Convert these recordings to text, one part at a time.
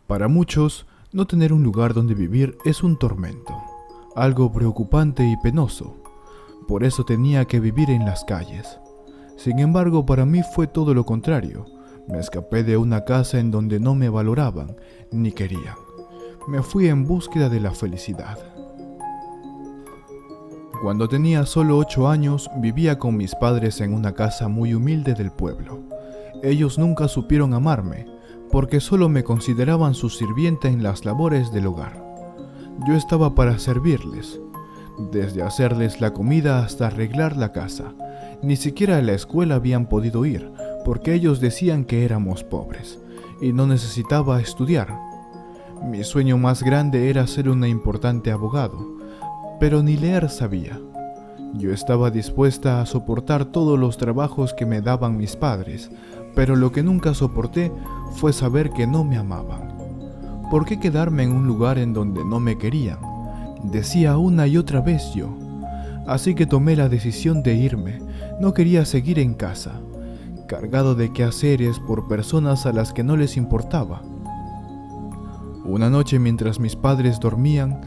Para muchos, no tener un lugar donde vivir es un tormento, algo preocupante y penoso. Por eso tenía que vivir en las calles. Sin embargo, para mí fue todo lo contrario. Me escapé de una casa en donde no me valoraban ni querían. Me fui en búsqueda de la felicidad. Cuando tenía solo 8 años, vivía con mis padres en una casa muy humilde del pueblo. Ellos nunca supieron amarme, porque solo me consideraban su sirvienta en las labores del hogar. Yo estaba para servirles, desde hacerles la comida hasta arreglar la casa. Ni siquiera a la escuela habían podido ir, porque ellos decían que éramos pobres, y no necesitaba estudiar. Mi sueño más grande era ser un importante abogado, pero ni leer sabía. Yo estaba dispuesta a soportar todos los trabajos que me daban mis padres, pero lo que nunca soporté fue saber que no me amaban. ¿Por qué quedarme en un lugar en donde no me querían?, decía una y otra vez yo. Así que tomé la decisión de irme. No quería seguir en casa, cargado de quehaceres por personas a las que no les importaba. Una noche, mientras mis padres dormían,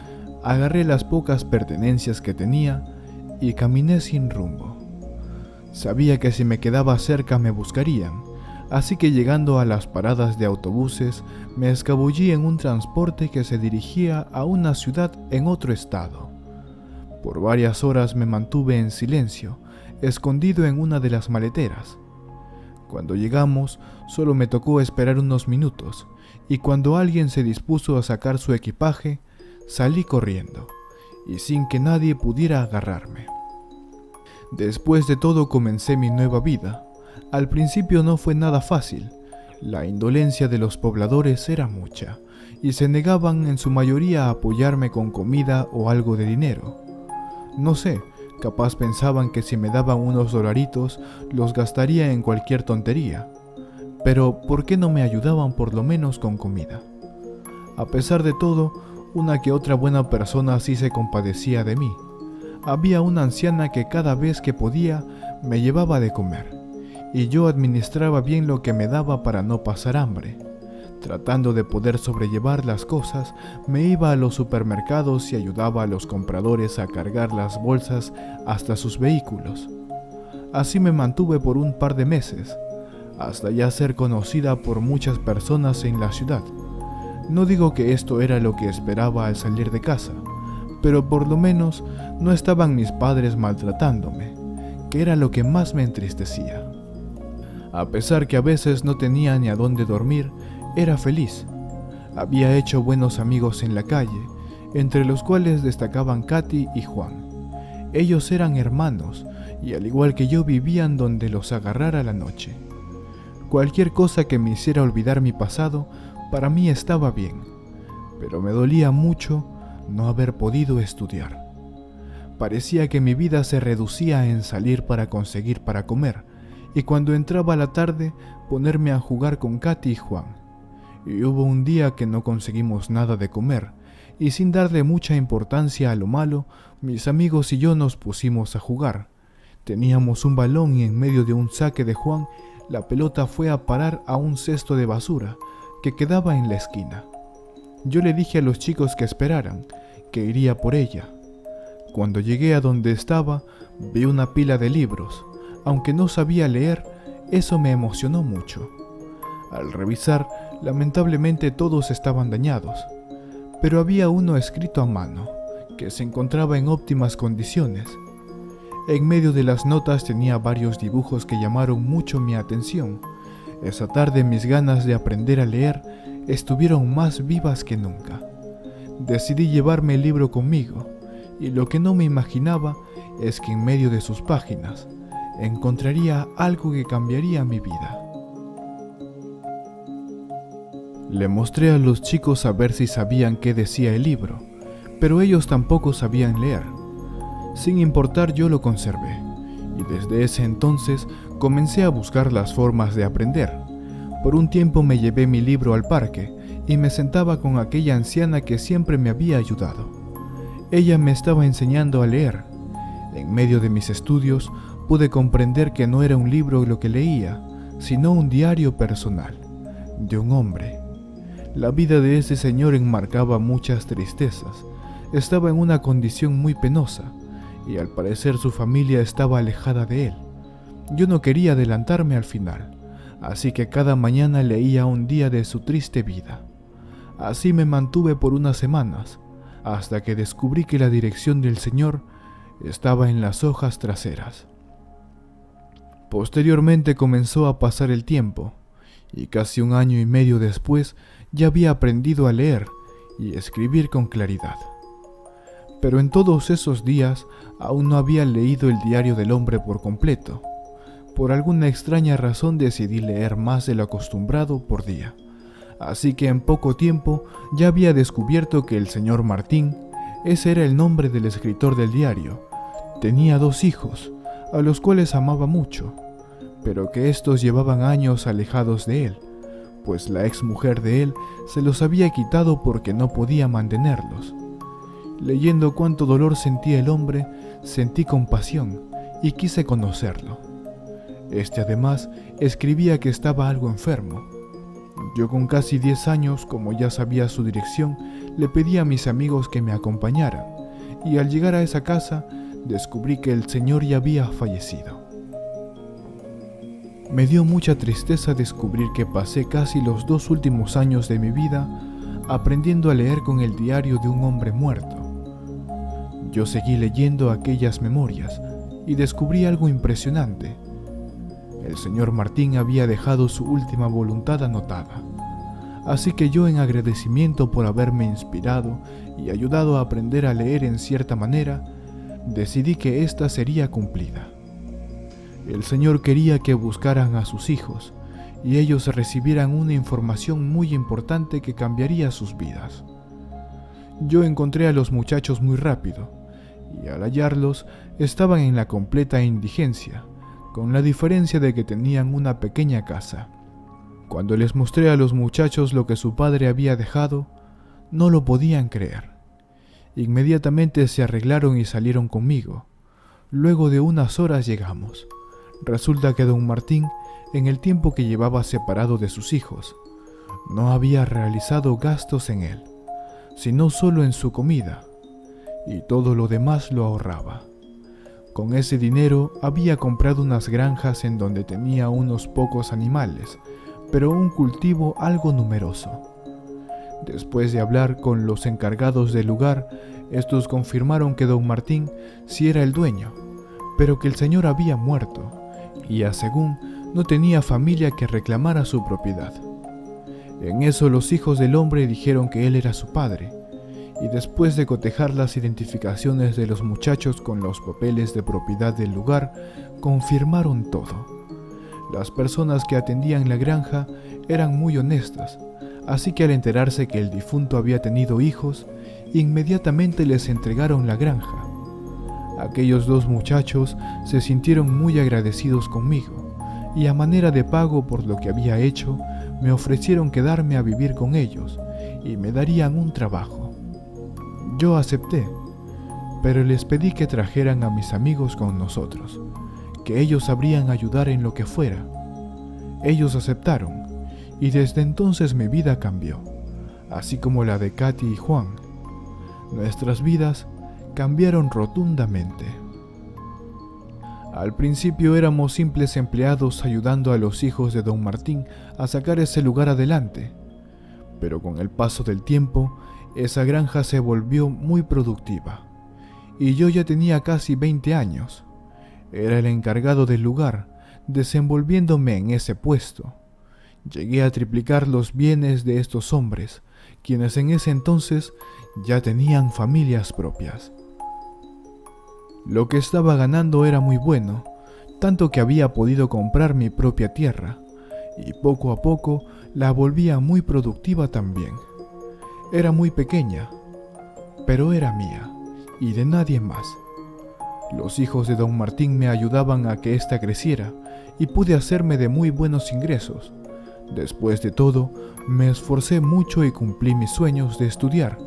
agarré las pocas pertenencias que tenía y caminé sin rumbo. Sabía que si me quedaba cerca me buscarían, así que llegando a las paradas de autobuses, me escabullí en un transporte que se dirigía a una ciudad en otro estado. Por varias horas me mantuve en silencio, escondido en una de las maleteras. Cuando llegamos, solo me tocó esperar unos minutos, y cuando alguien se dispuso a sacar su equipaje, salí corriendo, y sin que nadie pudiera agarrarme. Después de todo comencé mi nueva vida. Al principio no fue nada fácil. La indolencia de los pobladores era mucha, y se negaban en su mayoría a apoyarme con comida o algo de dinero. No sé, capaz pensaban que si me daban unos dolaritos, los gastaría en cualquier tontería. Pero, ¿por qué no me ayudaban por lo menos con comida? A pesar de todo, una que otra buena persona sí se compadecía de mí. Había una anciana que cada vez que podía me llevaba de comer, y yo administraba bien lo que me daba para no pasar hambre. Tratando de poder sobrellevar las cosas, me iba a los supermercados y ayudaba a los compradores a cargar las bolsas hasta sus vehículos. Así me mantuve por un par de meses, hasta ya ser conocida por muchas personas en la ciudad. No digo que esto era lo que esperaba al salir de casa, pero por lo menos no estaban mis padres maltratándome, que era lo que más me entristecía. A pesar que a veces no tenía ni a dónde dormir, era feliz. Había hecho buenos amigos en la calle, entre los cuales destacaban Katy y Juan. Ellos eran hermanos, y al igual que yo vivían donde los agarrara la noche. Cualquier cosa que me hiciera olvidar mi pasado, para mí estaba bien, pero me dolía mucho no haber podido estudiar. Parecía que mi vida se reducía en salir para conseguir para comer, y cuando entraba la tarde, ponerme a jugar con Katy y Juan. Y hubo un día que no conseguimos nada de comer, y sin darle mucha importancia a lo malo, mis amigos y yo nos pusimos a jugar. Teníamos un balón y en medio de un saque de Juan, la pelota fue a parar a un cesto de basura que quedaba en la esquina. Yo le dije a los chicos que esperaran, que iría por ella. Cuando llegué a donde estaba, vi una pila de libros. Aunque no sabía leer, eso me emocionó mucho. Al revisar, lamentablemente todos estaban dañados, pero había uno escrito a mano, que se encontraba en óptimas condiciones. En medio de las notas tenía varios dibujos que llamaron mucho mi atención. Esa tarde mis ganas de aprender a leer estuvieron más vivas que nunca. Decidí llevarme el libro conmigo, y lo que no me imaginaba es que en medio de sus páginas encontraría algo que cambiaría mi vida. Le mostré a los chicos a ver si sabían qué decía el libro, pero ellos tampoco sabían leer. Sin importar, yo lo conservé, y desde ese entonces comencé a buscar las formas de aprender. Por un tiempo me llevé mi libro al parque y me sentaba con aquella anciana que siempre me había ayudado. Ella me estaba enseñando a leer. En medio de mis estudios pude comprender que no era un libro lo que leía, sino un diario personal de un hombre. La vida de ese señor enmarcaba muchas tristezas. Estaba en una condición muy penosa y al parecer su familia estaba alejada de él. Yo no quería adelantarme al final, así que cada mañana leía un día de su triste vida. Así me mantuve por unas semanas, hasta que descubrí que la dirección del señor estaba en las hojas traseras. Posteriormente comenzó a pasar el tiempo, y casi 1 año y medio después ya había aprendido a leer y escribir con claridad. Pero en todos esos días aún no había leído el diario del hombre por completo. Por alguna extraña razón decidí leer más de lo acostumbrado por día. Así que en poco tiempo ya había descubierto que el señor Martín, ese era el nombre del escritor del diario, tenía 2 hijos, a los cuales amaba mucho, pero que estos llevaban años alejados de él, pues la exmujer de él se los había quitado porque no podía mantenerlos. Leyendo cuánto dolor sentía el hombre, sentí compasión y quise conocerlo. Este además escribía que estaba algo enfermo. Yo con casi 10 años, como ya sabía su dirección, le pedí a mis amigos que me acompañaran, y al llegar a esa casa, descubrí que el señor ya había fallecido. Me dio mucha tristeza descubrir que pasé casi los 2 últimos años de mi vida aprendiendo a leer con el diario de un hombre muerto. Yo seguí leyendo aquellas memorias y descubrí algo impresionante. El señor Martín había dejado su última voluntad anotada, así que yo, en agradecimiento por haberme inspirado y ayudado a aprender a leer en cierta manera, decidí que ésta sería cumplida. El señor quería que buscaran a sus hijos y ellos recibieran una información muy importante que cambiaría sus vidas. Yo encontré a los muchachos muy rápido y al hallarlos estaban en la completa indigencia, con la diferencia de que tenían una pequeña casa. Cuando les mostré a los muchachos lo que su padre había dejado, no lo podían creer. Inmediatamente se arreglaron y salieron conmigo. Luego de unas horas llegamos. Resulta que don Martín, en el tiempo que llevaba separado de sus hijos, no había realizado gastos en él, sino solo en su comida, y todo lo demás lo ahorraba. Con ese dinero había comprado unas granjas en donde tenía unos pocos animales, pero un cultivo algo numeroso. Después de hablar con los encargados del lugar, estos confirmaron que don Martín sí era el dueño, pero que el señor había muerto, y según no tenía familia que reclamara su propiedad. En eso los hijos del hombre dijeron que él era su padre, y después de cotejar las identificaciones de los muchachos con los papeles de propiedad del lugar, confirmaron todo. Las personas que atendían la granja eran muy honestas, así que al enterarse que el difunto había tenido hijos, inmediatamente les entregaron la granja. Aquellos 2 muchachos se sintieron muy agradecidos conmigo, y a manera de pago por lo que había hecho, me ofrecieron quedarme a vivir con ellos, y me darían un trabajo. Yo acepté, pero les pedí que trajeran a mis amigos con nosotros, que ellos sabrían ayudar en lo que fuera. Ellos aceptaron, y desde entonces mi vida cambió, así como la de Katy y Juan. Nuestras vidas cambiaron rotundamente. Al principio éramos simples empleados ayudando a los hijos de don Martín a sacar ese lugar adelante, pero con el paso del tiempo, esa granja se volvió muy productiva, y yo ya tenía casi 20 años. Era el encargado del lugar, desenvolviéndome en ese puesto. Llegué a triplicar los bienes de estos hombres, quienes en ese entonces ya tenían familias propias. Lo que estaba ganando era muy bueno, tanto que había podido comprar mi propia tierra, y poco a poco la volvía muy productiva también. Era muy pequeña, pero era mía, y de nadie más. Los hijos de don Martín me ayudaban a que ésta creciera, y pude hacerme de muy buenos ingresos. Después de todo, me esforcé mucho y cumplí mis sueños de estudiar.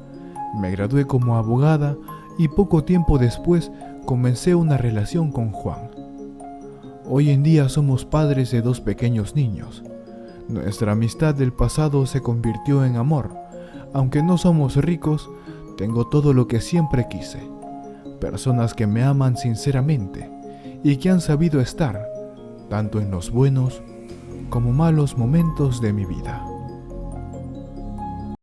Me gradué como abogada, y poco tiempo después comencé una relación con Juan. Hoy en día somos padres de 2 pequeños niños. Nuestra amistad del pasado se convirtió en amor. Aunque no somos ricos, tengo todo lo que siempre quise. Personas que me aman sinceramente y que han sabido estar, tanto en los buenos como malos momentos de mi vida.